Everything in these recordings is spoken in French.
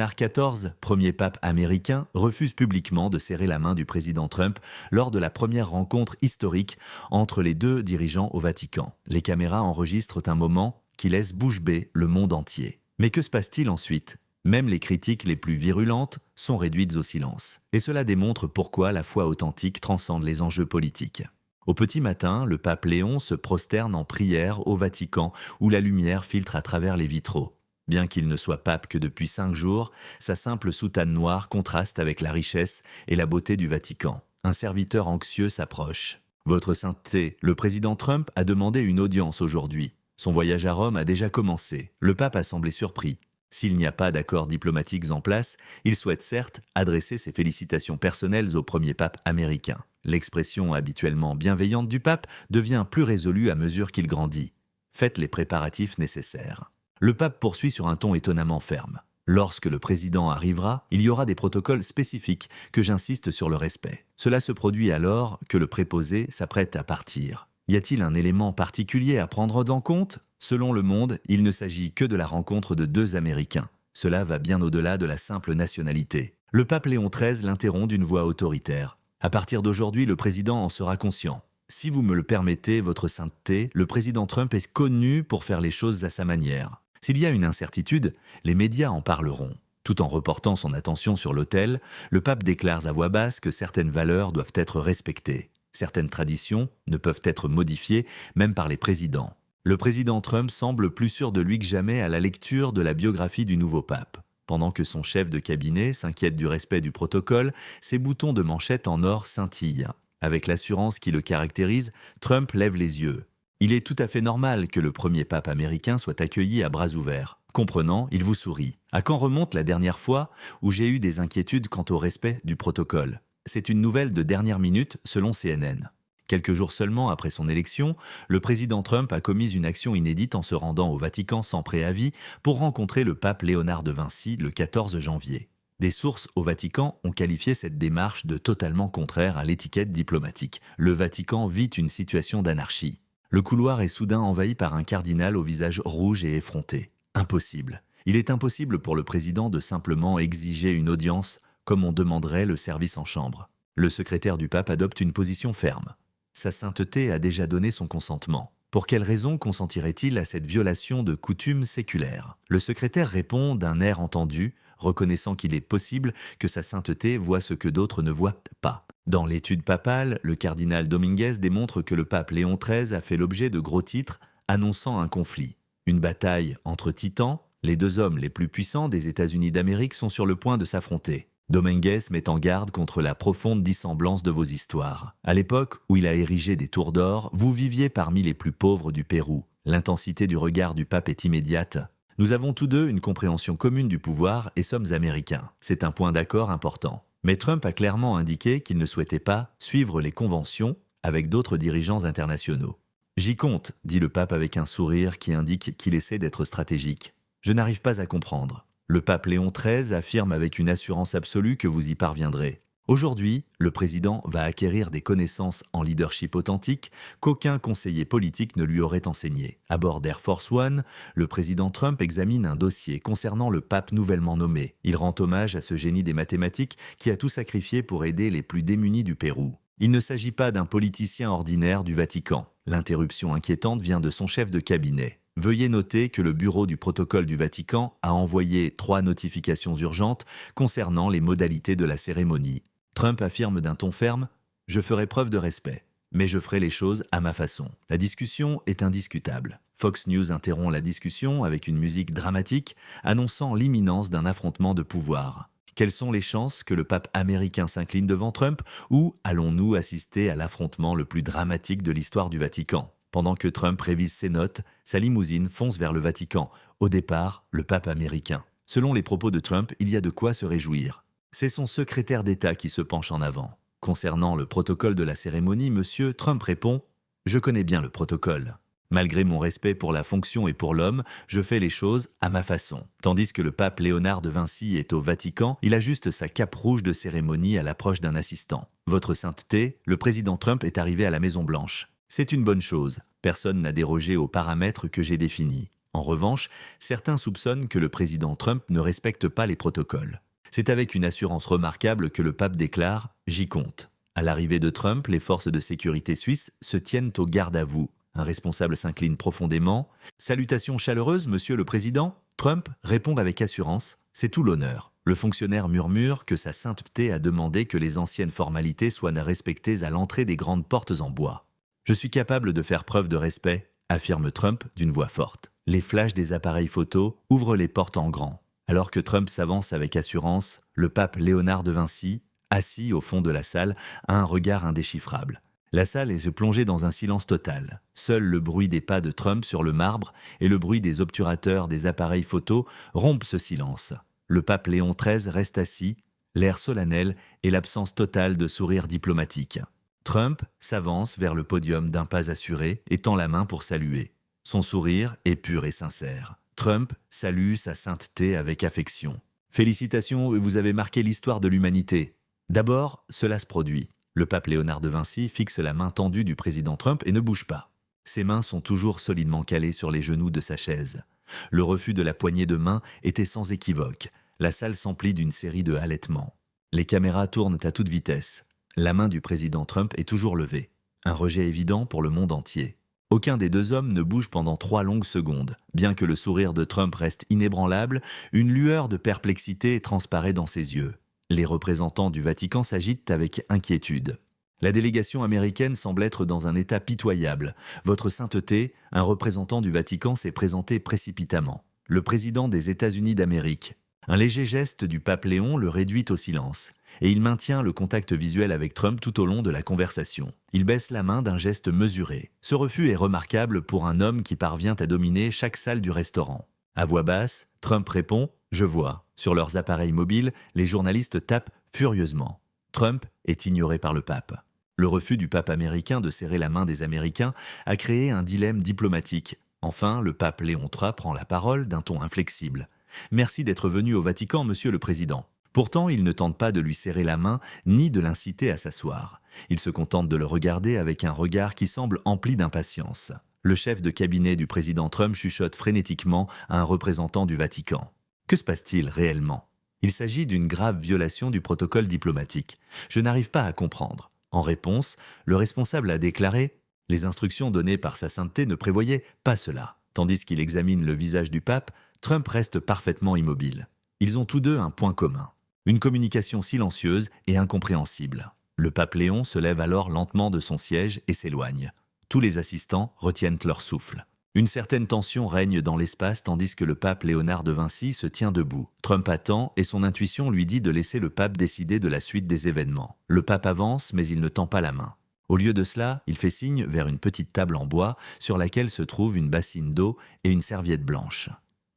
Léonard XIV, premier pape américain, refuse publiquement de serrer la main du président Trump lors de la première rencontre historique entre les deux dirigeants au Vatican. Les caméras enregistrent un moment qui laisse bouche bée le monde entier. Mais que se passe-t-il ensuite ? Même les critiques les plus virulentes sont réduites au silence. Et cela démontre pourquoi la foi authentique transcende les enjeux politiques. Au petit matin, le pape Léon se prosterne en prière au Vatican où la lumière filtre à travers les vitraux. Bien qu'il ne soit pape que depuis 5 jours, sa simple soutane noire contraste avec la richesse et la beauté du Vatican. Un serviteur anxieux s'approche. « Votre sainteté, le président Trump a demandé une audience aujourd'hui. Son voyage à Rome a déjà commencé. Le pape a semblé surpris. S'il n'y a pas d'accords diplomatiques en place, il souhaite certes adresser ses félicitations personnelles au premier pape américain. L'expression habituellement bienveillante du pape devient plus résolue à mesure qu'il grandit. Faites les préparatifs nécessaires. » Le pape poursuit sur un ton étonnamment ferme. Lorsque le président arrivera, il y aura des protocoles spécifiques que j'insiste sur le respect. Cela se produit alors que le préposé s'apprête à partir. Y a-t-il un élément particulier à prendre en compte ? Selon Le Monde, il ne s'agit que de la rencontre de 2 Américains. Cela va bien au-delà de la simple nationalité. Le pape Léon XIII l'interrompt d'une voix autoritaire. À partir d'aujourd'hui, le président en sera conscient. Si vous me le permettez, votre sainteté, le président Trump est connu pour faire les choses à sa manière. S'il y a une incertitude, les médias en parleront. Tout en reportant son attention sur l'autel, le pape déclare à voix basse que certaines valeurs doivent être respectées. Certaines traditions ne peuvent être modifiées, même par les présidents. Le président Trump semble plus sûr de lui que jamais à la lecture de la biographie du nouveau pape. Pendant que son chef de cabinet s'inquiète du respect du protocole, ses boutons de manchette en or scintillent. Avec l'assurance qui le caractérise, Trump lève les yeux. Il est tout à fait normal que le premier pape américain soit accueilli à bras ouverts. Comprenant, il vous sourit. À quand remonte la dernière fois où j'ai eu des inquiétudes quant au respect du protocole ? C'est une nouvelle de dernière minute selon CNN. Quelques jours seulement après son élection, le président Trump a commis une action inédite en se rendant au Vatican sans préavis pour rencontrer le pape Léonard de Vinci le 14 janvier. Des sources au Vatican ont qualifié cette démarche de totalement contraire à l'étiquette diplomatique. Le Vatican vit une situation d'anarchie. Le couloir est soudain envahi par un cardinal au visage rouge et effronté. Impossible. Il est impossible pour le président de simplement exiger une audience comme on demanderait le service en chambre. Le secrétaire du pape adopte une position ferme. Sa sainteté a déjà donné son consentement. Pour quelle raison consentirait-il à cette violation de coutumes séculaires ? Le secrétaire répond d'un air entendu, reconnaissant qu'il est possible que sa sainteté voit ce que d'autres ne voient pas. Dans l'étude papale, le cardinal Dominguez démontre que le pape Léon XIII a fait l'objet de gros titres annonçant un conflit. Une bataille entre titans, les 2 hommes les plus puissants des États-Unis d'Amérique sont sur le point de s'affronter. Dominguez met en garde contre la profonde dissemblance de vos histoires. À l'époque où il a érigé des tours d'or, vous viviez parmi les plus pauvres du Pérou. L'intensité du regard du pape est immédiate. Nous avons tous deux une compréhension commune du pouvoir et sommes américains. C'est un point d'accord important. Mais Trump a clairement indiqué qu'il ne souhaitait pas suivre les conventions avec d'autres dirigeants internationaux. « J'y compte », dit le pape avec un sourire qui indique qu'il essaie d'être stratégique. « Je n'arrive pas à comprendre. » Le pape Léon XIII affirme avec une assurance absolue que vous y parviendrez. Aujourd'hui, le président va acquérir des connaissances en leadership authentique qu'aucun conseiller politique ne lui aurait enseigné. À bord d'Air Force One, le président Trump examine un dossier concernant le pape nouvellement nommé. Il rend hommage à ce génie des mathématiques qui a tout sacrifié pour aider les plus démunis du Pérou. Il ne s'agit pas d'un politicien ordinaire du Vatican. L'interruption inquiétante vient de son chef de cabinet. Veuillez noter que le bureau du protocole du Vatican a envoyé 3 notifications urgentes concernant les modalités de la cérémonie. Trump affirme d'un ton ferme « Je ferai preuve de respect, mais je ferai les choses à ma façon ». La discussion est indiscutable. Fox News interrompt la discussion avec une musique dramatique annonçant l'imminence d'un affrontement de pouvoir. Quelles sont les chances que le pape américain s'incline devant Trump ou allons-nous assister à l'affrontement le plus dramatique de l'histoire du Vatican ? Pendant que Trump révise ses notes, sa limousine fonce vers le Vatican. Au départ, le pape américain. Selon les propos de Trump, il y a de quoi se réjouir. C'est son secrétaire d'État qui se penche en avant. Concernant le protocole de la cérémonie, M. Trump répond « Je connais bien le protocole. Malgré mon respect pour la fonction et pour l'homme, je fais les choses à ma façon. » Tandis que le pape Léonard de Vinci est au Vatican, il ajuste sa cape rouge de cérémonie à l'approche d'un assistant. « Votre sainteté, le président Trump est arrivé à la Maison-Blanche. C'est une bonne chose. Personne n'a dérogé aux paramètres que j'ai définis. En revanche, certains soupçonnent que le président Trump ne respecte pas les protocoles. C'est avec une assurance remarquable que le pape déclare « J'y compte ». À l'arrivée de Trump, les forces de sécurité suisses se tiennent au garde à vous. Un responsable s'incline profondément. « Salutations chaleureuses, monsieur le président ?» Trump répond avec assurance « C'est tout l'honneur ». Le fonctionnaire murmure que sa sainteté a demandé que les anciennes formalités soient respectées à l'entrée des grandes portes en bois. « Je suis capable de faire preuve de respect », affirme Trump d'une voix forte. Les flashs des appareils photo ouvrent les portes en grand. Alors que Trump s'avance avec assurance, le pape Léonard de Vinci, assis au fond de la salle, a un regard indéchiffrable. La salle est plongée dans un silence total. Seul le bruit des pas de Trump sur le marbre et le bruit des obturateurs des appareils photo rompent ce silence. Le pape Léon XIII reste assis, l'air solennel et l'absence totale de sourire diplomatique. Trump s'avance vers le podium d'un pas assuré et tend la main pour saluer. Son sourire est pur et sincère. Trump salue sa sainteté avec affection. « Félicitations, vous avez marqué l'histoire de l'humanité. » D'abord, cela se produit. Le pape Léonard de Vinci fixe la main tendue du président Trump et ne bouge pas. Ses mains sont toujours solidement calées sur les genoux de sa chaise. Le refus de la poignée de main était sans équivoque. La salle s'emplit d'une série de halètements. Les caméras tournent à toute vitesse. La main du président Trump est toujours levée. Un rejet évident pour le monde entier. Aucun des deux hommes ne bouge pendant 3 longues secondes. Bien que le sourire de Trump reste inébranlable, une lueur de perplexité transparaît dans ses yeux. Les représentants du Vatican s'agitent avec inquiétude. La délégation américaine semble être dans un état pitoyable. Votre sainteté, un représentant du Vatican s'est présenté précipitamment. Le président des États-Unis d'Amérique. Un léger geste du pape Léon le réduit au silence. Et il maintient le contact visuel avec Trump tout au long de la conversation. Il baisse la main d'un geste mesuré. Ce refus est remarquable pour un homme qui parvient à dominer chaque salle du restaurant. À voix basse, Trump répond « Je vois ». Sur leurs appareils mobiles, les journalistes tapent furieusement. Trump est ignoré par le pape. Le refus du pape américain de serrer la main des Américains a créé un dilemme diplomatique. Enfin, le pape Léon III prend la parole d'un ton inflexible. « Merci d'être venu au Vatican, monsieur le président ». Pourtant, il ne tente pas de lui serrer la main ni de l'inciter à s'asseoir. Il se contente de le regarder avec un regard qui semble empli d'impatience. Le chef de cabinet du président Trump chuchote frénétiquement à un représentant du Vatican. Que se passe-t-il réellement ? Il s'agit d'une grave violation du protocole diplomatique. Je n'arrive pas à comprendre. En réponse, le responsable a déclaré « Les instructions données par sa sainteté ne prévoyaient pas cela ». Tandis qu'il examine le visage du pape, Trump reste parfaitement immobile. Ils ont tous deux un point commun. Une communication silencieuse et incompréhensible. Le pape Léon se lève alors lentement de son siège et s'éloigne. Tous les assistants retiennent leur souffle. Une certaine tension règne dans l'espace tandis que le pape Léonard de Vinci se tient debout. Trump attend et son intuition lui dit de laisser le pape décider de la suite des événements. Le pape avance mais il ne tend pas la main. Au lieu de cela, il fait signe vers une petite table en bois sur laquelle se trouve une bassine d'eau et une serviette blanche.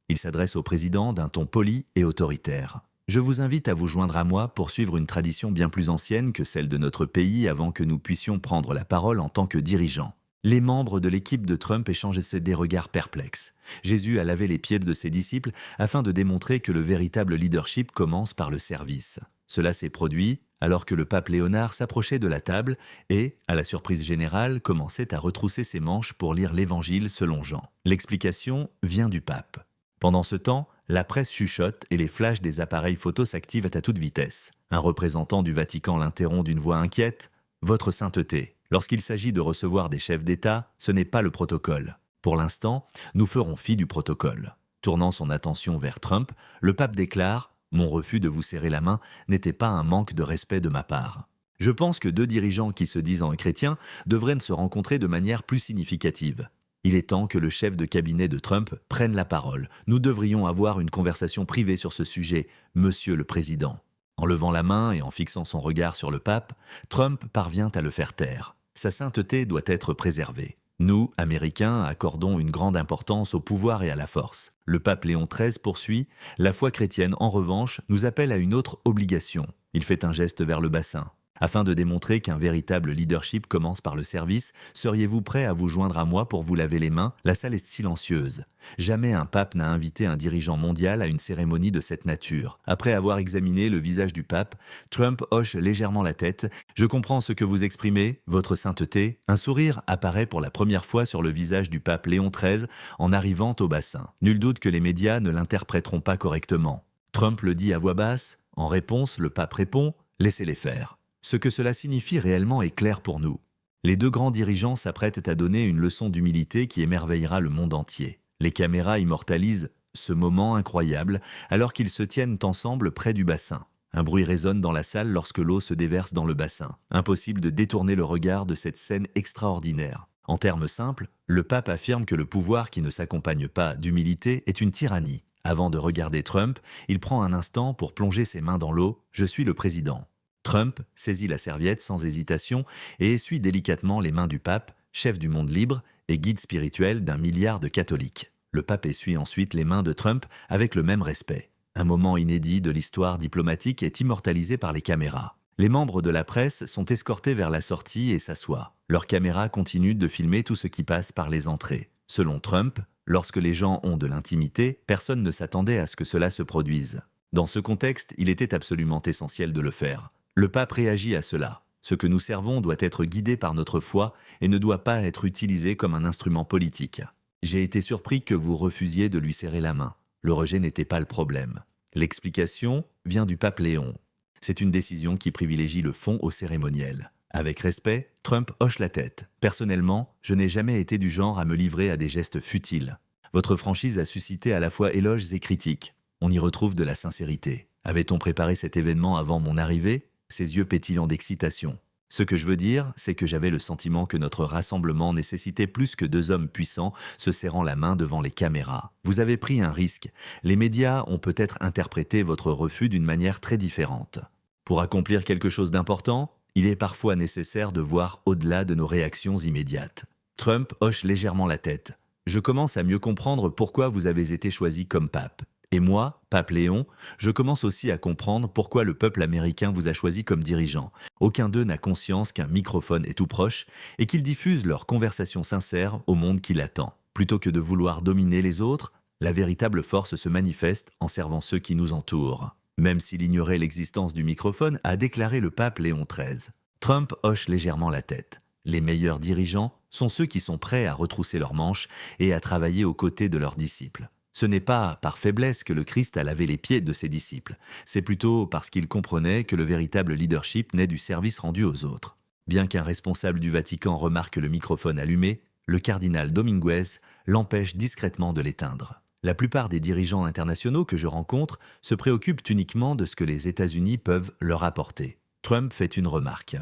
Il s'adresse au président d'un ton poli et autoritaire. Je vous invite à vous joindre à moi pour suivre une tradition bien plus ancienne que celle de notre pays avant que nous puissions prendre la parole en tant que dirigeants. Les membres de l'équipe de Trump échangent des regards perplexes. Jésus a lavé les pieds de ses disciples afin de démontrer que le véritable leadership commence par le service. Cela s'est produit alors que le pape Léonard s'approchait de la table et, à la surprise générale, commençait à retrousser ses manches pour lire l'Évangile selon Jean. L'explication vient du pape. Pendant ce temps, la presse chuchote et les flashs des appareils photo s'activent à toute vitesse. Un représentant du Vatican l'interrompt d'une voix inquiète. « Votre sainteté, lorsqu'il s'agit de recevoir des chefs d'État, ce n'est pas le protocole. Pour l'instant, nous ferons fi du protocole. » Tournant son attention vers Trump, le pape déclare « Mon refus de vous serrer la main n'était pas un manque de respect de ma part. Je pense que 2 dirigeants qui se disent chrétiens devraient se rencontrer de manière plus significative. Il est temps que le chef de cabinet de Trump prenne la parole. Nous devrions avoir une conversation privée sur ce sujet, monsieur le président. » En levant la main et en fixant son regard sur le pape, Trump parvient à le faire taire. Sa sainteté doit être préservée. Nous, Américains, accordons une grande importance au pouvoir et à la force. Le pape Léon XIII poursuit. La foi chrétienne, en revanche, nous appelle à une autre obligation. Il fait un geste vers le bassin. Afin de démontrer qu'un véritable leadership commence par le service, seriez-vous prêt à vous joindre à moi pour vous laver les mains? La salle est silencieuse. Jamais un pape n'a invité un dirigeant mondial à une cérémonie de cette nature. Après avoir examiné le visage du pape, Trump hoche légèrement la tête. Je comprends ce que vous exprimez, votre sainteté. Un sourire apparaît pour la première fois sur le visage du pape Léon XIII en arrivant au bassin. Nul doute que les médias ne l'interpréteront pas correctement. Trump le dit à voix basse. En réponse, le pape répond « Laissez-les faire ». Ce que cela signifie réellement est clair pour nous. Les deux grands dirigeants s'apprêtent à donner une leçon d'humilité qui émerveillera le monde entier. Les caméras immortalisent ce moment incroyable alors qu'ils se tiennent ensemble près du bassin. Un bruit résonne dans la salle lorsque l'eau se déverse dans le bassin. Impossible de détourner le regard de cette scène extraordinaire. En termes simples, le pape affirme que le pouvoir qui ne s'accompagne pas d'humilité est une tyrannie. Avant de regarder Trump, il prend un instant pour plonger ses mains dans l'eau. « Je suis le président ». Trump saisit la serviette sans hésitation et essuie délicatement les mains du pape, chef du monde libre et guide spirituel d'1 milliard de catholiques. Le pape essuie ensuite les mains de Trump avec le même respect. Un moment inédit de l'histoire diplomatique est immortalisé par les caméras. Les membres de la presse sont escortés vers la sortie et s'assoient. Leurs caméras continuent de filmer tout ce qui passe par les entrées. Selon Trump, lorsque les gens ont de l'intimité, personne ne s'attendait à ce que cela se produise. Dans ce contexte, il était absolument essentiel de le faire. Le pape réagit à cela. Ce que nous servons doit être guidé par notre foi et ne doit pas être utilisé comme un instrument politique. J'ai été surpris que vous refusiez de lui serrer la main. Le rejet n'était pas le problème. L'explication vient du pape Léon. C'est une décision qui privilégie le fond au cérémoniel. Avec respect, Trump hoche la tête. Personnellement, je n'ai jamais été du genre à me livrer à des gestes futiles. Votre franchise a suscité à la fois éloges et critiques. On y retrouve de la sincérité. Avait-on préparé cet événement avant mon arrivée ? Ses yeux pétillants d'excitation. Ce que je veux dire, c'est que j'avais le sentiment que notre rassemblement nécessitait plus que 2 hommes puissants se serrant la main devant les caméras. Vous avez pris un risque. Les médias ont peut-être interprété votre refus d'une manière très différente. Pour accomplir quelque chose d'important, il est parfois nécessaire de voir au-delà de nos réactions immédiates. Trump hoche légèrement la tête. Je commence à mieux comprendre pourquoi vous avez été choisi comme pape. Et moi, pape Léon, je commence aussi à comprendre pourquoi le peuple américain vous a choisi comme dirigeant. Aucun d'eux n'a conscience qu'un microphone est tout proche et qu'ils diffusent leurs conversations sincères au monde qui l'attend. Plutôt que de vouloir dominer les autres, la véritable force se manifeste en servant ceux qui nous entourent. Même s'il ignorait l'existence du microphone, a déclaré le pape Léon XIII. Trump hoche légèrement la tête. Les meilleurs dirigeants sont ceux qui sont prêts à retrousser leurs manches et à travailler aux côtés de leurs disciples. Ce n'est pas par faiblesse que le Christ a lavé les pieds de ses disciples, c'est plutôt parce qu'il comprenait que le véritable leadership naît du service rendu aux autres. Bien qu'un responsable du Vatican remarque le microphone allumé, le cardinal Dominguez l'empêche discrètement de l'éteindre. La plupart des dirigeants internationaux que je rencontre se préoccupent uniquement de ce que les États-Unis peuvent leur apporter. Trump fait une remarque.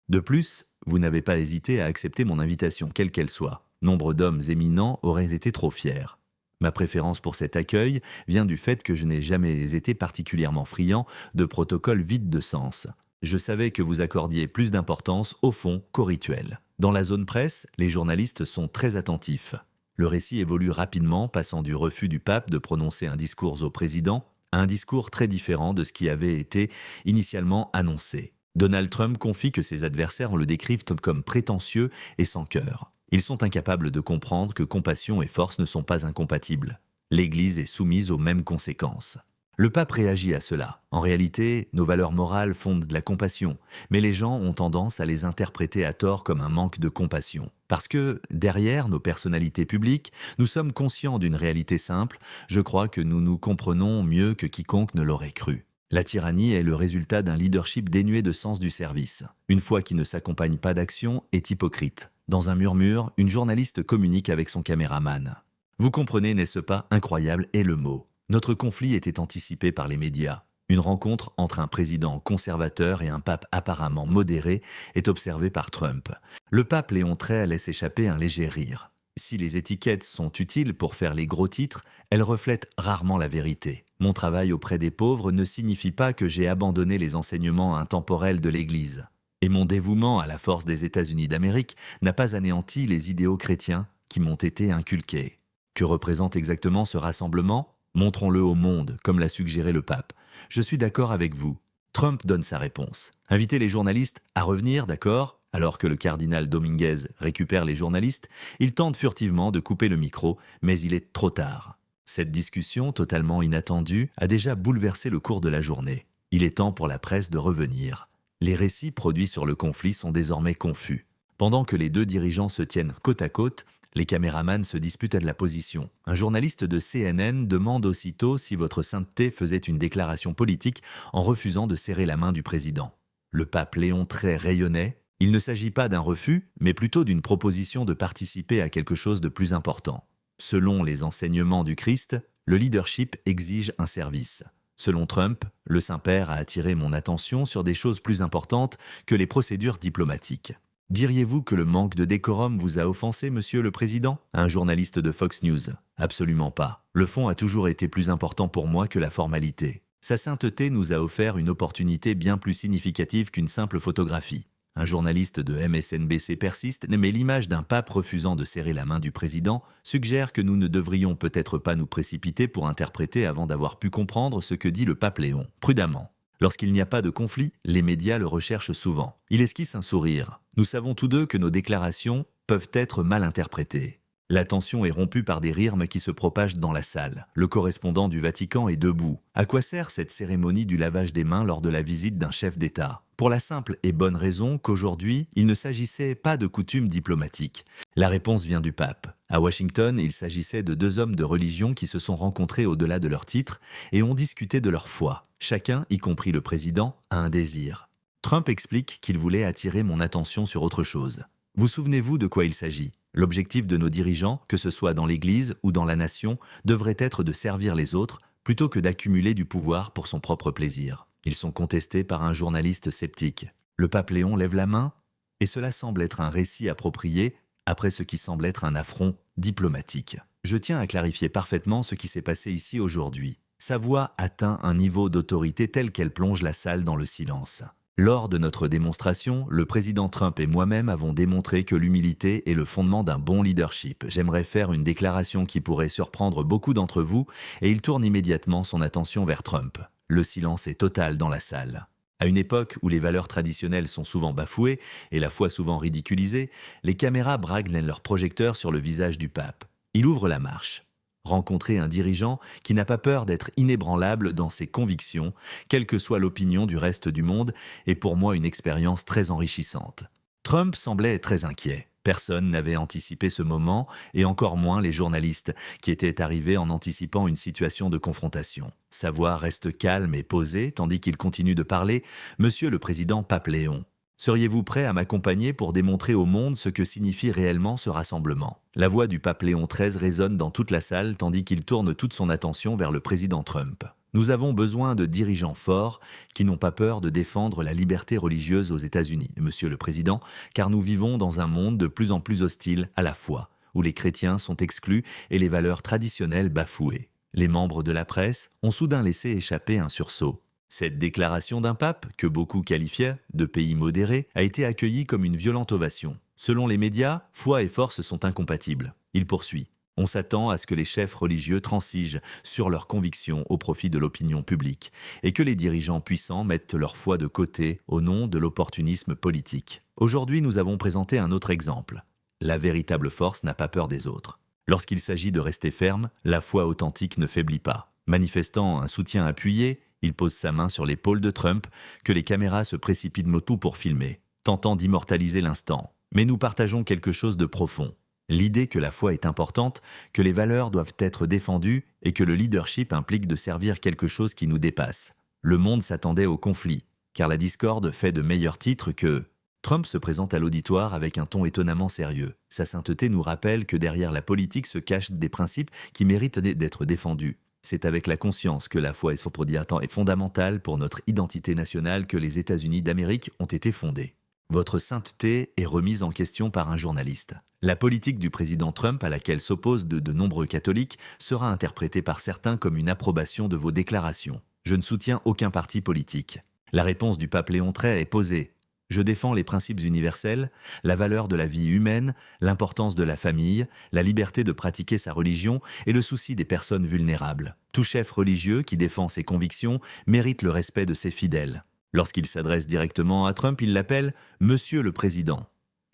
De plus, vous n'avez pas hésité à accepter mon invitation, quelle qu'elle soit. Nombre d'hommes éminents auraient été trop fiers. Ma préférence pour cet accueil vient du fait que je n'ai jamais été particulièrement friand de protocoles vides de sens. Je savais que vous accordiez plus d'importance au fond qu'au rituel. Dans la zone presse, les journalistes sont très attentifs. Le récit évolue rapidement, passant du refus du pape de prononcer un discours au président à un discours très différent de ce qui avait été initialement annoncé. Donald Trump confie que ses adversaires le décrivent comme prétentieux et sans cœur. Ils sont incapables de comprendre que compassion et force ne sont pas incompatibles. L'Église est soumise aux mêmes conséquences. Le pape réagit à cela. En réalité, nos valeurs morales fondent de la compassion, mais les gens ont tendance à les interpréter à tort comme un manque de compassion. Parce que, derrière nos personnalités publiques, nous sommes conscients d'une réalité simple, je crois que nous nous comprenons mieux que quiconque ne l'aurait cru. La tyrannie est le résultat d'un leadership dénué de sens du service. Une foi qui ne s'accompagne pas d'action est hypocrite. Dans un murmure, une journaliste communique avec son caméraman. Vous comprenez, n'est-ce pas, incroyable est le mot. Notre conflit était anticipé par les médias. Une rencontre entre un président conservateur et un pape apparemment modéré est observée par Trump. Le pape Léon XIII laisse échapper un léger rire. Si les étiquettes sont utiles pour faire les gros titres, elles reflètent rarement la vérité. Mon travail auprès des pauvres ne signifie pas que j'ai abandonné les enseignements intemporels de l'Église. Et mon dévouement à la force des États-Unis d'Amérique n'a pas anéanti les idéaux chrétiens qui m'ont été inculqués. Que représente exactement ce rassemblement ? Montrons-le au monde, comme l'a suggéré le pape. Je suis d'accord avec vous. Trump donne sa réponse. Inviter les journalistes à revenir, d'accord? Alors que le cardinal Dominguez récupère les journalistes, il tente furtivement de couper le micro, mais il est trop tard. Cette discussion, totalement inattendue, a déjà bouleversé le cours de la journée. Il est temps pour la presse de revenir. Les récits produits sur le conflit sont désormais confus. Pendant que les deux dirigeants se tiennent côte à côte, les caméramans se disputent à la position. Un journaliste de CNN demande aussitôt si votre sainteté faisait une déclaration politique en refusant de serrer la main du président. Le pape Léon XIII rayonnait. Il ne s'agit pas d'un refus, mais plutôt d'une proposition de participer à quelque chose de plus important. Selon les enseignements du Christ, le leadership exige un service. Selon Trump, le Saint-Père a attiré mon attention sur des choses plus importantes que les procédures diplomatiques. Diriez-vous que le manque de décorum vous a offensé, monsieur le président? Un journaliste de Fox News. Absolument pas. Le fond a toujours été plus important pour moi que la formalité. Sa sainteté nous a offert une opportunité bien plus significative qu'une simple photographie. Un journaliste de MSNBC persiste, mais l'image d'un pape refusant de serrer la main du président suggère que nous ne devrions peut-être pas nous précipiter pour interpréter avant d'avoir pu comprendre ce que dit le pape Léon. Prudemment. Lorsqu'il n'y a pas de conflit, les médias le recherchent souvent. Il esquisse un sourire. Nous savons tous deux que nos déclarations peuvent être mal interprétées. La tension est rompue par des rires qui se propagent dans la salle. Le correspondant du Vatican est debout. À quoi sert cette cérémonie du lavage des mains lors de la visite d'un chef d'État? Pour la simple et bonne raison qu'aujourd'hui, il ne s'agissait pas de coutumes diplomatiques. La réponse vient du pape. À Washington, il s'agissait de deux hommes de religion qui se sont rencontrés au-delà de leur titre et ont discuté de leur foi. Chacun, y compris le président, a un désir. Trump explique qu'il voulait attirer mon attention sur autre chose. Vous souvenez-vous de quoi il s'agit? L'objectif de nos dirigeants, que ce soit dans l'Église ou dans la nation, devrait être de servir les autres plutôt que d'accumuler du pouvoir pour son propre plaisir. Ils sont contestés par un journaliste sceptique. Le pape Léon lève la main et cela semble être un récit approprié après ce qui semble être un affront diplomatique. Je tiens à clarifier parfaitement ce qui s'est passé ici aujourd'hui. Sa voix atteint un niveau d'autorité tel qu'elle plonge la salle dans le silence. Lors de notre démonstration, le président Trump et moi-même avons démontré que l'humilité est le fondement d'un bon leadership. J'aimerais faire une déclaration qui pourrait surprendre beaucoup d'entre vous, et il tourne immédiatement son attention vers Trump. Le silence est total dans la salle. À une époque où les valeurs traditionnelles sont souvent bafouées et la foi souvent ridiculisée, les caméras braquent leurs projecteurs sur le visage du pape. Il ouvre la marche. Rencontrer un dirigeant qui n'a pas peur d'être inébranlable dans ses convictions, quelle que soit l'opinion du reste du monde, est pour moi une expérience très enrichissante. Trump semblait très inquiet. Personne n'avait anticipé ce moment, et encore moins les journalistes, qui étaient arrivés en anticipant une situation de confrontation. Sa voix reste calme et posée, tandis qu'il continue de parler. « Monsieur le président Pape Léon, seriez-vous prêt à m'accompagner pour démontrer au monde ce que signifie réellement ce rassemblement ?» La voix du pape Léon XIII résonne dans toute la salle tandis qu'il tourne toute son attention vers le président Trump. Nous avons besoin de dirigeants forts qui n'ont pas peur de défendre la liberté religieuse aux États-Unis, monsieur le président, car nous vivons dans un monde de plus en plus hostile à la foi, où les chrétiens sont exclus et les valeurs traditionnelles bafouées. Les membres de la presse ont soudain laissé échapper un sursaut. Cette déclaration d'un pape, que beaucoup qualifiaient de pays modéré, a été accueillie comme une violente ovation. Selon les médias, foi et force sont incompatibles. Il poursuit. On s'attend à ce que les chefs religieux transigent sur leurs convictions au profit de l'opinion publique et que les dirigeants puissants mettent leur foi de côté au nom de l'opportunisme politique. Aujourd'hui, nous avons présenté un autre exemple. La véritable force n'a pas peur des autres. Lorsqu'il s'agit de rester ferme, la foi authentique ne faiblit pas. Manifestant un soutien appuyé, il pose sa main sur l'épaule de Trump, que les caméras se précipitent motu pour filmer, tentant d'immortaliser l'instant. Mais nous partageons quelque chose de profond. L'idée que la foi est importante, que les valeurs doivent être défendues et que le leadership implique de servir quelque chose qui nous dépasse. Le monde s'attendait au conflit, car la discorde fait de meilleurs titres que... Trump se présente à l'auditoire avec un ton étonnamment sérieux. Sa sainteté nous rappelle que derrière la politique se cachent des principes qui méritent d'être défendus. C'est avec la conscience que la foi est fondamentale pour notre identité nationale que les États-Unis d'Amérique ont été fondés. Votre sainteté est remise en question par un journaliste. La politique du président Trump, à laquelle s'opposent de nombreux catholiques, sera interprétée par certains comme une approbation de vos déclarations. Je ne soutiens aucun parti politique. La réponse du pape Léon XIII est posée. Je défends les principes universels, la valeur de la vie humaine, l'importance de la famille, la liberté de pratiquer sa religion et le souci des personnes vulnérables. Tout chef religieux qui défend ses convictions mérite le respect de ses fidèles. Lorsqu'il s'adresse directement à Trump, il l'appelle « Monsieur le Président ».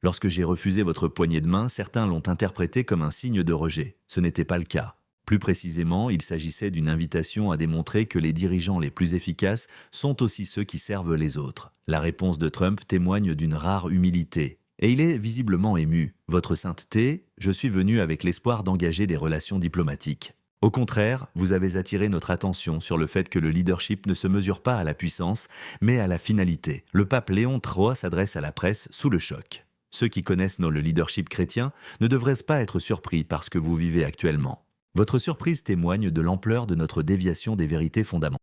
Lorsque j'ai refusé votre poignée de main, certains l'ont interprété comme un signe de rejet. Ce n'était pas le cas. Plus précisément, il s'agissait d'une invitation à démontrer que les dirigeants les plus efficaces sont aussi ceux qui servent les autres. La réponse de Trump témoigne d'une rare humilité. Et il est visiblement ému. « Votre sainteté, je suis venu avec l'espoir d'engager des relations diplomatiques. » Au contraire, vous avez attiré notre attention sur le fait que le leadership ne se mesure pas à la puissance, mais à la finalité. Le pape Léon XIII s'adresse à la presse sous le choc. Ceux qui connaissent le leadership chrétien ne devraient pas être surpris par ce que vous vivez actuellement. Votre surprise témoigne de l'ampleur de notre déviation des vérités fondamentales.